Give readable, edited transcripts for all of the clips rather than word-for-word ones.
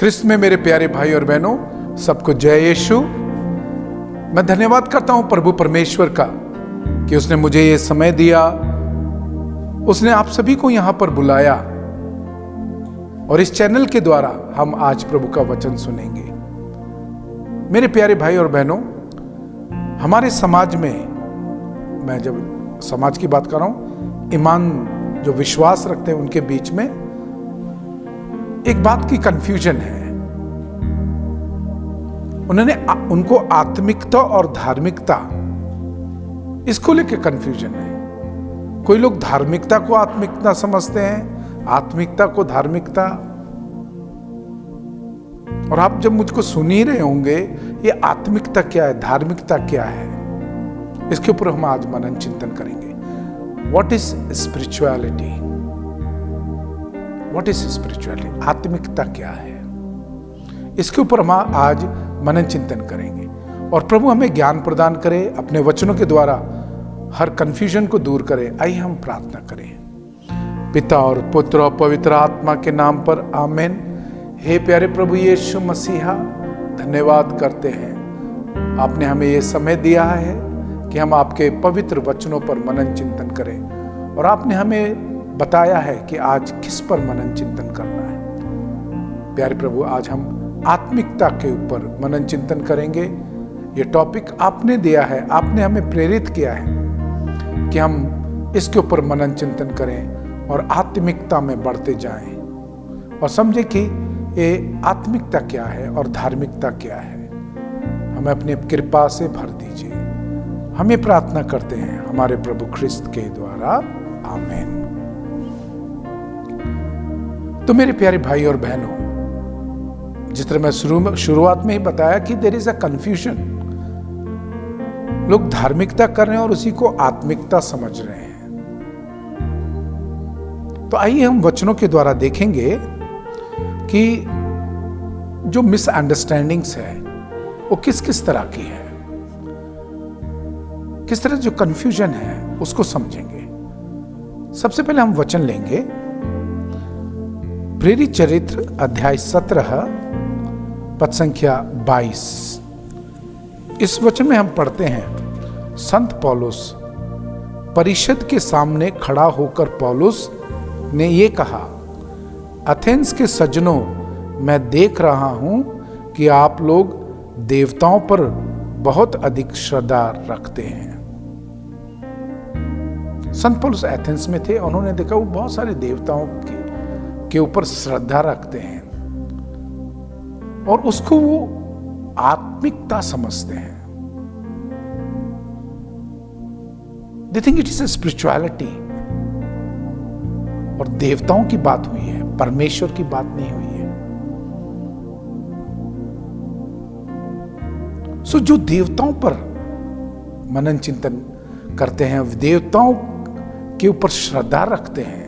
ख्रिस्त में मेरे प्यारे भाई और बहनों, सबको जय यीशु। मैं धन्यवाद करता हूं प्रभु परमेश्वर का कि उसने मुझे ये समय दिया, उसने आप सभी को यहां पर बुलाया और इस चैनल के द्वारा हम आज प्रभु का वचन सुनेंगे। मेरे प्यारे भाई और बहनों, हमारे समाज में, मैं जब समाज की बात कर रहा हूं, ईमान जो विश्वास रखते हैं उनके बीच में एक बात की कंफ्यूजन है। उनको आत्मिकता और धार्मिकता, इसको लेकर कंफ्यूजन है। कोई लोग धार्मिकता को आत्मिकता समझते हैं, आत्मिकता को धार्मिकता। और आप जब मुझको सुन ही रहे होंगे, ये आत्मिकता क्या है, धार्मिकता क्या है, इसके ऊपर हम आज मनन चिंतन करेंगे। What is spirituality? What is spirituality? आत्मिकता क्या है, इसके ऊपर हम आज मनन चिंतन करेंगे। और प्रभु हमें ज्ञान प्रदान करे, अपने वचनों के द्वारा हर कंफ्यूजन को दूर करे। आइए हम प्रार्थना करें। पिता और पुत्र और पवित्र आत्मा के नाम पर आमीन। हे प्यारे प्रभु यीशु मसीहा, धन्यवाद करते हैं, आपने हमें ये समय दिया है कि हम आपके पवित्र वचनों पर मनन चिंतन करें। और आपने हमें बताया है कि आज किस पर मनन चिंतन करना है। प्यारे प्रभु, आज हम आत्मिकता के ऊपर मनन चिंतन करेंगे। ये टॉपिक आपने दिया है, आपने हमें प्रेरित किया है कि हम इसके ऊपर मनन चिंतन करें और आत्मिकता में बढ़ते जाएं और समझें कि ये आत्मिकता क्या है और धार्मिकता क्या है। हमें अपनी कृपा से भर दीजिए। हमें प्रार्थना करते हैं हमारे प्रभु ख्रिस्त के द्वारा, आमीन। तो मेरे प्यारे भाई और बहनों, जिस तरह मैं शुरुआत में ही बताया कि देयर इज अ कंफ्यूजन। लोग धार्मिकता कर रहे हैं और उसी को आत्मिकता समझ रहे हैं। तो आइए हम वचनों के द्वारा देखेंगे कि जो मिसअंडरस्टैंडिंग्स है वो किस किस तरह की है, किस तरह जो कंफ्यूजन है उसको समझेंगे। सबसे पहले हम वचन लेंगे प्रेरित चरित्र अध्याय 17 पद संख्या 22। इस वचन में हम पढ़ते हैं, संत पौलुस परिषद के सामने खड़ा होकर पौलुस ने ये कहा, एथेंस के सज्जनों, मैं देख रहा हूं कि आप लोग देवताओं पर बहुत अधिक श्रद्धा रखते हैं। संत पौलुस एथेंस में थे, उन्होंने देखा वो बहुत सारे देवताओं के ऊपर श्रद्धा रखते हैं और उसको वो आत्मिकता समझते हैं। They think it is a spirituality. और देवताओं की बात हुई है, परमेश्वर की बात नहीं हुई है। सो जो देवताओं पर मनन चिंतन करते हैं, देवताओं के ऊपर श्रद्धा रखते हैं,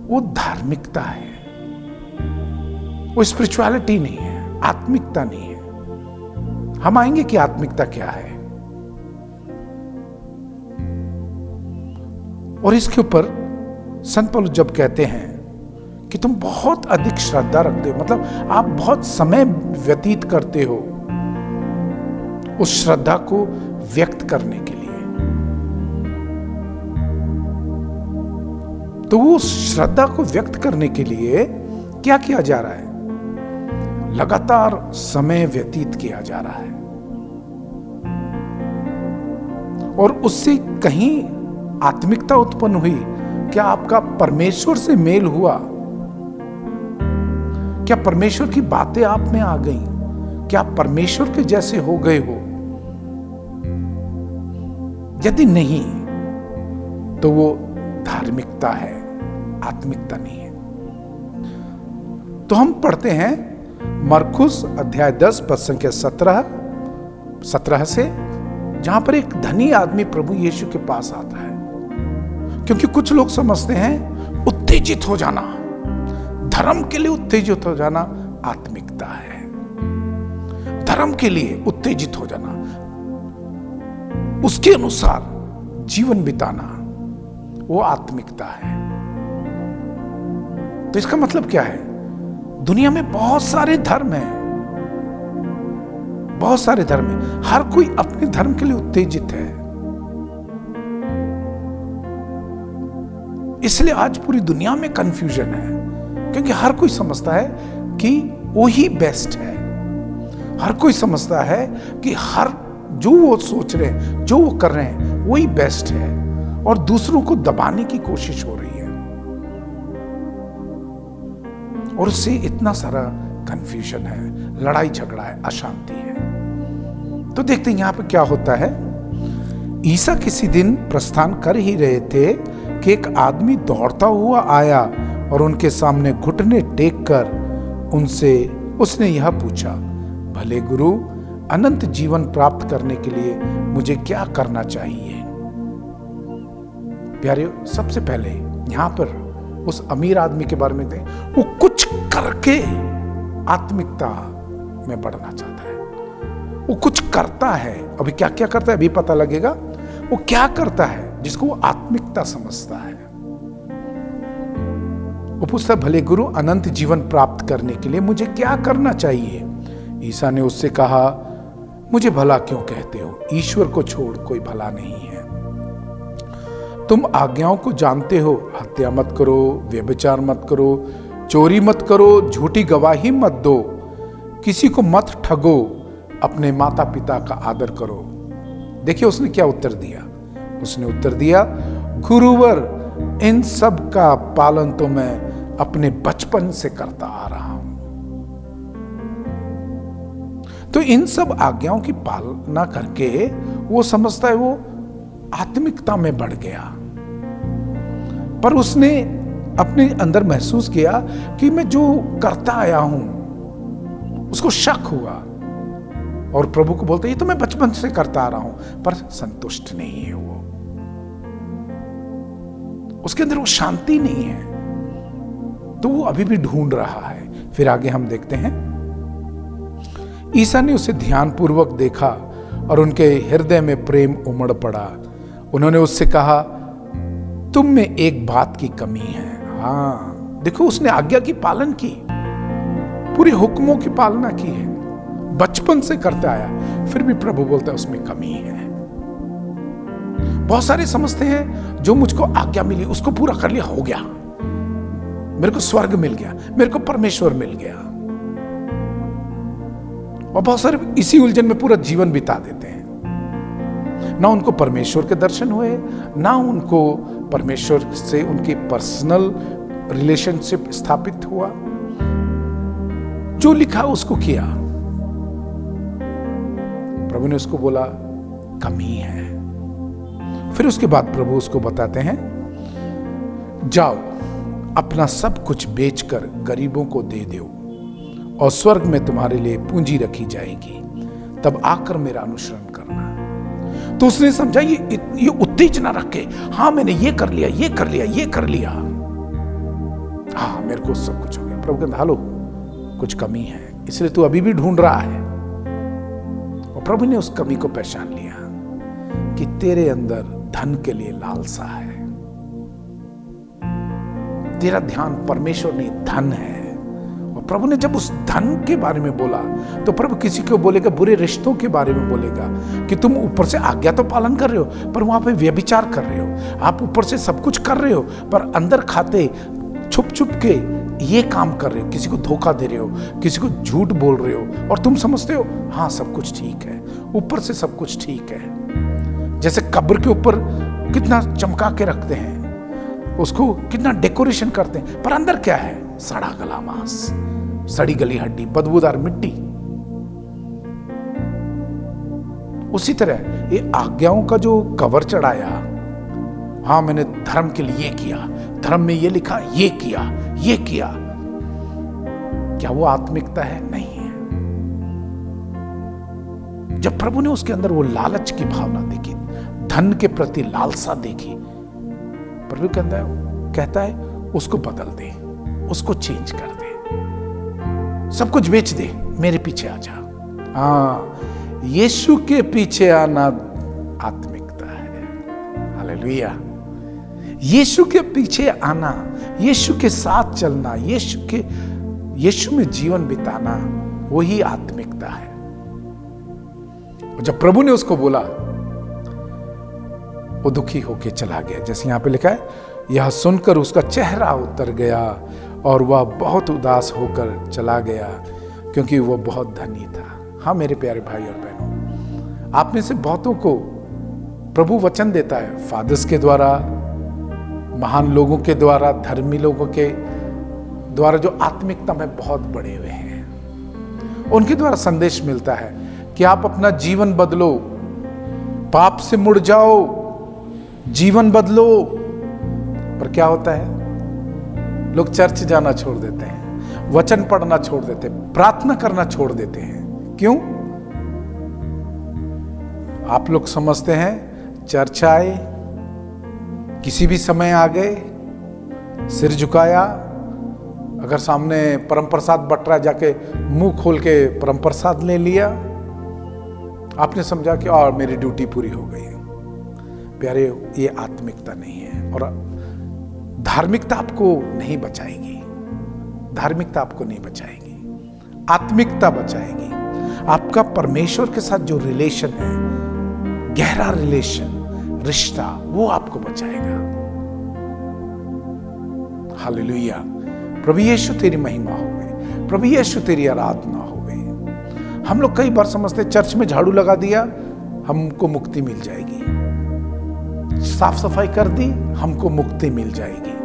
वो धार्मिकता है, वो स्पिरिचुअलिटी नहीं है, आत्मिकता नहीं है। हम आएंगे कि आत्मिकता क्या है और इसके ऊपर संत पौलुस जब कहते हैं कि तुम बहुत अधिक श्रद्धा रखते हो, मतलब आप बहुत समय व्यतीत करते हो उस श्रद्धा को व्यक्त करने के लिए। तो वो श्रद्धा को व्यक्त करने के लिए क्या किया जा रहा है? लगातार समय व्यतीत किया जा रहा है और उससे कहीं आत्मिकता उत्पन्न हुई। क्या आपका परमेश्वर से मेल हुआ? क्या परमेश्वर की बातें आप में आ गई? क्या आप परमेश्वर के जैसे हो गए हो? यदि नहीं तो वो धार्मिकता है, आत्मिकता नहीं है। तो हम पढ़ते हैं मरकुस अध्याय 10 पद संख्या 17 से, जहां पर एक धनी आदमी प्रभु यीशु के पास आता है। क्योंकि कुछ लोग समझते हैं उत्तेजित हो जाना, धर्म के लिए उत्तेजित हो जाना आत्मिकता है। धर्म के लिए उत्तेजित हो जाना, उसके अनुसार जीवन बिताना, वो आत्मिकता है। तो इसका मतलब क्या है? दुनिया में बहुत सारे धर्म हैं, बहुत सारे धर्म हैं, हर कोई अपने धर्म के लिए उत्तेजित है। इसलिए आज पूरी दुनिया में कंफ्यूजन है, क्योंकि हर कोई समझता है कि वो ही बेस्ट है। हर कोई समझता है कि हर जो वो सोच रहे हैं, जो वो कर रहे हैं, वही बेस्ट है, और दूसरों को दबाने की कोशिश हो रही है, और उससे इतना सारा कंफ्यूजन है, लड़ाई झगड़ा है, अशांति है। तो देखते हैं यहां पे क्या होता है। ईसा किसी दिन प्रस्थान कर ही रहे थे कि एक आदमी दौड़ता हुआ आया और उनके सामने घुटने टेक कर उसने यह पूछा, भले गुरु, अनंत जीवन प्राप्त करने के लिए मुझे क्या करना चाहिए? प्यारे, सबसे पहले यहां पर उस अमीर आदमी के बारे में देखें। वो कुछ करके आत्मिकता में बढ़ना चाहता है, वो कुछ करता है। अभी क्या क्या करता है अभी पता लगेगा। वो क्या करता है जिसको वो आत्मिकता समझता है। वो पूछता, भले गुरु, अनंत जीवन प्राप्त करने के लिए मुझे क्या करना चाहिए? ईसा ने उससे कहा, मुझे भला क्यों कहते हो? ईश्वर को छोड़ कोई भला नहीं है। तुम आज्ञाओं को जानते हो, हत्या मत करो, व्यभिचार मत करो, चोरी मत करो, झूठी गवाही मत दो, किसी को मत ठगो, अपने माता पिता का आदर करो। देखिए उसने क्या उत्तर दिया। उसने उत्तर दिया, गुरुवर, इन सब का पालन तो मैं अपने बचपन से करता आ रहा हूं। तो इन सब आज्ञाओं की पालना करके वो समझता है वो आत्मिकता में बढ़ गया, पर उसने अपने अंदर महसूस किया कि मैं जो करता आया हूं, उसको शक हुआ और प्रभु को बोलते, ये तो मैं बचपन से करता आ रहा हूं, पर संतुष्ट नहीं है वो, उसके अंदर वो शांति नहीं है, तो वो अभी भी ढूंढ रहा है। फिर आगे हम देखते हैं, ईसा ने उसे ध्यानपूर्वक देखा और उनके हृदय में प्रेम उमड़ पड़ा। उन्होंने उससे कहा, तुम में एक बात की कमी है। हाँ, देखो उसने आज्ञा की पालन की, पूरे हुक्मों की पालना की है, बचपन से करता आया, फिर भी प्रभु बोलता है उसमें कमी है। बहुत सारे समझते हैं जो मुझको आज्ञा मिली उसको पूरा कर लिया, हो गया, मेरे को स्वर्ग मिल गया, मेरे को परमेश्वर मिल गया, और बहुत सारे इसी उलझन में पूरा जीवन बिता देते हैं। ना उनको परमेश्वर के दर्शन हुए, ना उनको परमेश्वर से उनकी पर्सनल रिलेशनशिप स्थापित हुआ, जो लिखा उसको किया। प्रभु ने उसको बोला कमी है। फिर उसके बाद प्रभु उसको बताते हैं, जाओ अपना सब कुछ बेचकर गरीबों को दे दो और स्वर्ग में तुम्हारे लिए पूंजी रखी जाएगी, तब आकर मेरा अनुसरण करना। तो उसने समझा ये उत्तेजना रख के, हाँ मैंने ये कर लिया, ये कर लिया, ये कर लिया, हाँ मेरे को सब कुछ हो गया। प्रभु कहता, हालो, कुछ कमी है, इसलिए तू अभी भी ढूंढ रहा है। और प्रभु ने उस कमी को पहचान लिया कि तेरे अंदर धन के लिए लालसा है, तेरा ध्यान परमेश्वर नहीं धन है। और प्रभु ने जब उस धन के बारे में बोला तो प्रभु किसी को बोलेगा, बुरे रिश्तों के बारे में बोलेगा कि तुम ऊपर से आज्ञा तो पालन कर रहे हो पर वहां पे व्यभिचार कर रहे हो, आप ऊपर से सब कुछ कर रहे हो पर अंदर खाते छुप छुप के ये काम कर रहे हो, किसी को धोखा दे रहे हो, किसी को झूठ बोल रहे हो, और तुम समझते हो हाँ सब कुछ ठीक है, ऊपर से सब कुछ ठीक है। जैसे कब्र के ऊपर कितना चमका के रखते हैं, उसको कितना डेकोरेशन करते हैं, पर अंदर क्या है? सड़ा गला मांस, सड़ी गली हड्डी, बदबूदार मिट्टी। उसी तरह ये आज्ञाओं का जो कवर चढ़ाया, हाँ मैंने धर्म के लिए ये किया, धर्म में ये लिखा, ये किया, ये किया, क्या वो आत्मिकता है? नहीं है। जब प्रभु ने उसके अंदर वो लालच की भावना देखी, धन के प्रति लालसा देखी, प्रभु कहता है उसको बदल दे, उसको चेंज कर दे, सब कुछ बेच दे, मेरे पीछे आ जा। हाँ, यीशु के पीछे आना आत्मिकता है। हालेलुया। यीशु के पीछे आना, यीशु के साथ चलना, यीशु में जीवन बिताना वही आत्मिकता है। और जब प्रभु ने उसको बोला, वो दुखी होके चला गया। जैसे यहां पे लिखा है, यह सुनकर उसका चेहरा उतर गया और वह बहुत उदास होकर चला गया, क्योंकि वह बहुत धनी था। हाँ मेरे प्यारे भाई और बहनों, आप में से बहुतों को प्रभु वचन देता है, फादर्स के द्वारा, महान लोगों के द्वारा, धर्मी लोगों के द्वारा जो आत्मिकता में बहुत बड़े हुए हैं, उनके द्वारा संदेश मिलता है कि आप अपना जीवन बदलो, पाप से मुड़ जाओ, जीवन बदलो। पर क्या होता है, लोग चर्च जाना छोड़ देते हैं, वचन पढ़ना छोड़ देते हैं, प्रार्थना करना छोड़ देते हैं। क्यों? आप लोग समझते हैं चर्च आए, किसी भी समय आ गए, सिर झुकाया, अगर सामने परम प्रसाद बट रहा है जाके मुंह खोल के परम प्रसाद ले लिया, आपने समझा कि और मेरी ड्यूटी पूरी हो गई है। प्यारे, ये आत्मिकता नहीं है। और धार्मिकता आपको नहीं बचाएगी, धार्मिकता आपको नहीं बचाएगी, आत्मिकता बचाएगी। आपका परमेश्वर के साथ जो रिलेशन है, गहरा रिलेशन, रिश्ता, वो आपको बचाएगा। हालेलुया। प्रभु यीशु तेरी महिमा हो गई, प्रभु यीशु तेरी आराधना हो गई। हम लोग कई बार समझते चर्च में झाड़ू लगा दिया हमको मुक्ति मिल जाएगी, साफ सफाई कर दी हमको मुक्ति मिल जाएगी,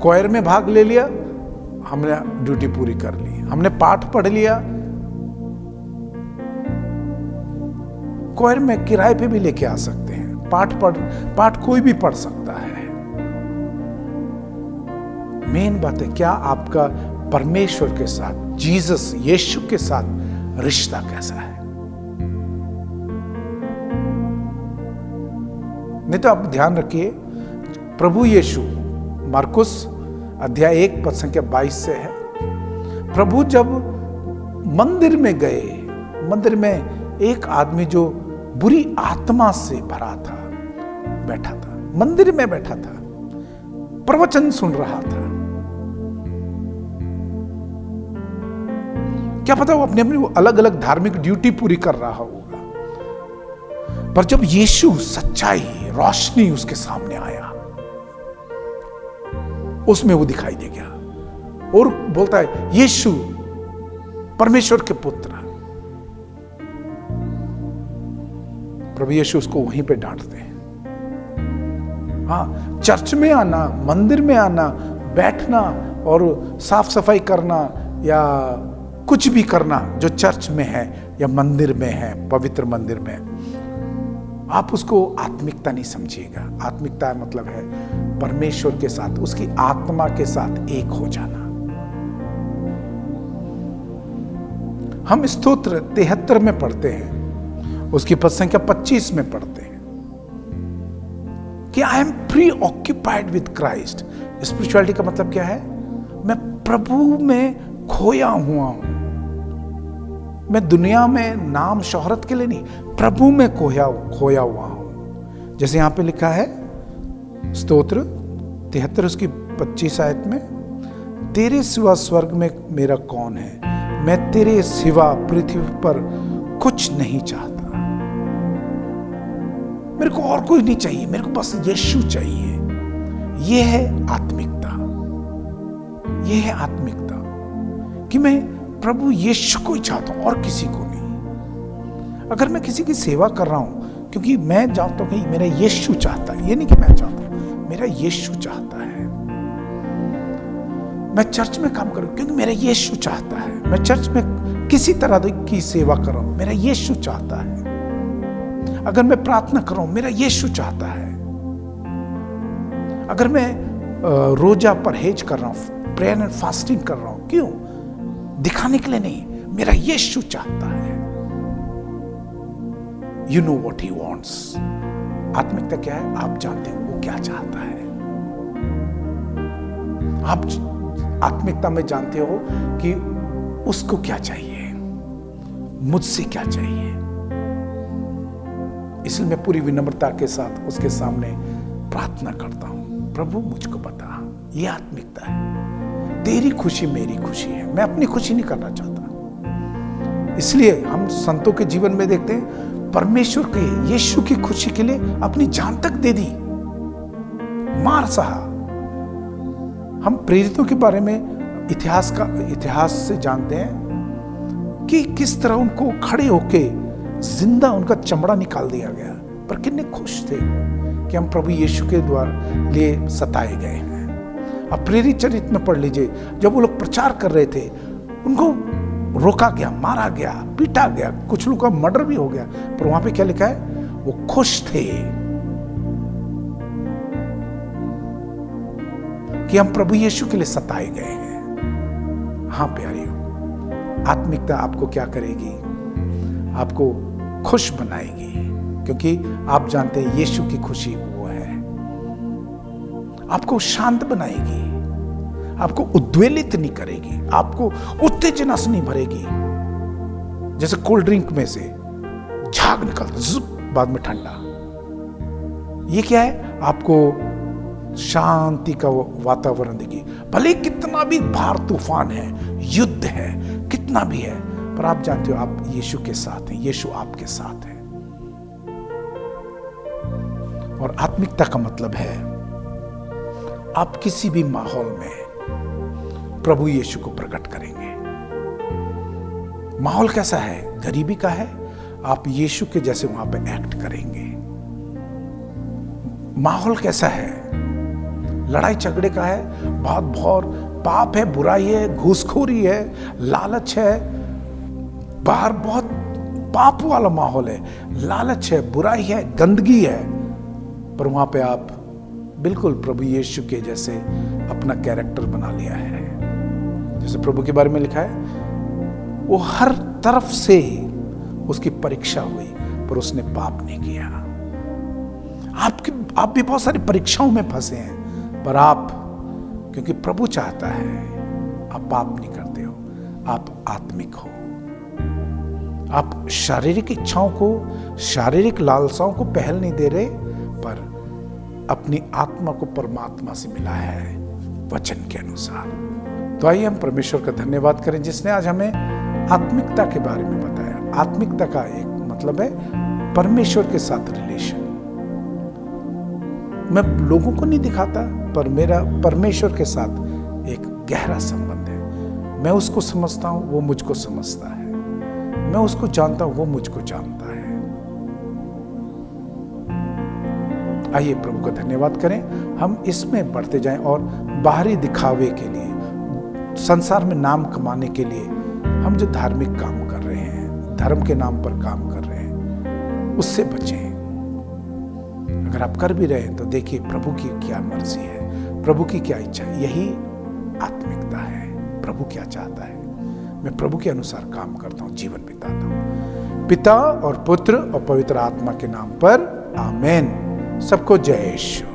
क्वायर में भाग ले लिया हमने ड्यूटी पूरी कर ली, हमने पाठ पढ़ लिया। क्वायर में किराए पे भी लेके आ सकते हैं, पाठ कोई भी पढ़ सकता है। मेन बात है क्या आपका परमेश्वर के साथ, जीसस यीशु के साथ रिश्ता कैसा है। नहीं तो आप ध्यान रखिए, प्रभु यीशु मार्कुस अध्याय 1 पद संख्या 22 से है। प्रभु जब मंदिर में गए, मंदिर में एक आदमी जो बुरी आत्मा से भरा था बैठा था, मंदिर में बैठा था, प्रवचन सुन रहा था। क्या पता वो अपनी अपनी अलग अलग धार्मिक ड्यूटी पूरी कर रहा होगा, पर जब यीशु सच्चाई, रोशनी उसके सामने आया, उसमें वो दिखाई दे गया और बोलता है यीशु परमेश्वर के पुत्र। प्रभु यीशु उसको वहीं पे डांटते हैं। हाँ, चर्च में आना, मंदिर में आना, बैठना और साफ सफाई करना या कुछ भी करना जो चर्च में है या मंदिर में है, पवित्र मंदिर में, आप उसको आत्मिकता नहीं समझिएगा। आत्मिकता मतलब है परमेश्वर के साथ, उसकी आत्मा के साथ एक हो जाना। हम स्तोत्र 73 में पढ़ते हैं, उसकी पद संख्या 25 में पढ़ते हैं कि I am pre occupied with Christ. Spirituality का मतलब क्या है? मैं प्रभु में खोया हुआ हूं। मैं दुनिया में नाम शोहरत के लिए नहीं, प्रभु में खोया हुआ हूं। जैसे यहां पे लिखा है स्तोत्र 73 उसकी 25 आयत में, तेरे सिवा स्वर्ग में मेरा कौन है, मैं तेरे सिवा पृथ्वी पर कुछ नहीं चाहता। मेरे को और कोई नहीं चाहिए, मेरे को बस यीशु चाहिए। यह है आत्मिकता, यह है आत्मिकता कि मैं प्रभु यीशु को ही चाहता हूं और किसी को नहीं। अगर मैं किसी की सेवा कर रहा हूं क्योंकि मैं जानता हूं कि मेरा यीशु चाहता है, ये नहीं कि मैं चाहता हूं, मेरा यीशु चाहता है। मैं चर्च में काम करूं क्योंकि मेरा यीशु चाहता है। मैं चर्च में किसी तरह की सेवा कर रहा हूं, मेरा यीशु चाहता है। अगर मैं प्रार्थना कर रहा हूं, मेरा यीशु चाहता है। अगर मैं रोजा परहेज कर रहा हूं, प्रेयर एंड फास्टिंग कर रहा हूं, क्यों? दिखाने के लिए नहीं, मेरा यीशु चाहता है। You know what he wants. आत्मिकता क्या है? आप जानते हो वो क्या चाहता है। आप आत्मिकता में जानते हो कि उसको क्या चाहिए, मुझसे क्या चाहिए। इसलिए मैं पूरी विनम्रता के साथ उसके सामने प्रार्थना करता हूं, प्रभु मुझको बता। ये आत्मिकता है। तेरी खुशी मेरी खुशी है, मैं अपनी खुशी नहीं करना चाहता। इसलिए हम संतों के जीवन में देखते हैं, परमेश्वर के यीशु की खुशी के लिए अपनी जान तक दे दी, मार सहा। हम प्रेरितों के बारे में इतिहास से जानते हैं कि किस तरह उनको खड़े होके जिंदा उनका चमड़ा निकाल दिया गया, पर कितने खुश थे कि हम प्रभु यीशु के द्वारा लिए सताए गए हैं। अब प्रेरित चरित्र में पढ़ लीजिए, जब वो लोग प्रचार कर रहे थे, उनको रोका गया, मारा गया, पीटा गया, कुछ लोगों का मर्डर भी हो गया, पर वहां पे क्या लिखा है? वो खुश थे कि हम प्रभु यीशु के लिए सताए गए हैं। हाँ प्यारियों, आत्मिकता आपको क्या करेगी? आपको खुश बनाएगी, क्योंकि आप जानते हैं यीशु की खुशी वो है। आपको शांत बनाएगी, आपको उद्वेलित नहीं करेगी, आपको उत्तेजना से नहीं भरेगी। जैसे कोल्ड ड्रिंक में से झाग निकलता, जुप, बाद में ठंडा। ये क्या है? आपको शांति का वातावरण देगी। भले कितना भी भार तूफान है, युद्ध है, कितना भी है, पर आप जानते हो आप यीशु के साथ हैं, यीशु आपके साथ है। और आत्मिकता का मतलब है आप किसी भी माहौल में प्रभु यीशु को प्रकट करेंगे। माहौल कैसा है? गरीबी का है, आप यीशु के जैसे वहां पे एक्ट करेंगे। माहौल कैसा है? लड़ाई झगड़े का है, बहुत पाप है, बुराई है, घूसखोरी है, लालच है, बाहर बहुत पाप वाला माहौल है, लालच है, बुराई है, गंदगी है, पर वहां पे आप बिल्कुल प्रभु यीशु के जैसे अपना कैरेक्टर बना लिया है। जैसे प्रभु के बारे में लिखा है, वो हर तरफ से उसकी परीक्षा हुई, पर उसने पाप नहीं किया। आप भी बहुत सारी परीक्षाओं में फंसे हैं, पर आप, क्योंकि प्रभु चाहता है आप पाप नहीं करते हो, आप आत्मिक हो। आप शारीरिक इच्छाओं को, शारीरिक लालसाओं को पहल नहीं दे रहे, पर अपनी आत्मा को परमात्मा से मिला है वचन के अनुसार। तो आइए हम परमेश्वर का धन्यवाद करें जिसने आज हमें आत्मिकता के बारे में बताया। आत्मिकता का एक मतलब है परमेश्वर के साथ रिलेशन। मैं लोगों को नहीं दिखाता, पर मेरा परमेश्वर के साथ एक गहरा संबंध है। मैं उसको समझता हूं, वो मुझको समझता है। मैं उसको जानता हूं, वो मुझको जानता है। आइए प्रभु का धन्यवाद करें, हम इसमें बढ़ते जाएं और बाहरी दिखावे के लिए, संसार में नाम कमाने के लिए हम जो धार्मिक काम कर रहे हैं, धर्म के नाम पर काम कर रहे हैं, उससे बचें। अगर आप कर भी रहे हैं तो देखिए प्रभु की क्या मर्जी है, प्रभु की क्या इच्छा है। यही आत्मिकता है। प्रभु क्या चाहता है, मैं प्रभु के अनुसार काम करता हूं, जीवन बिताता हूं। पिता और पुत्र और पवित्र आत्मा के नाम पर आमीन। सबको जय यीशु।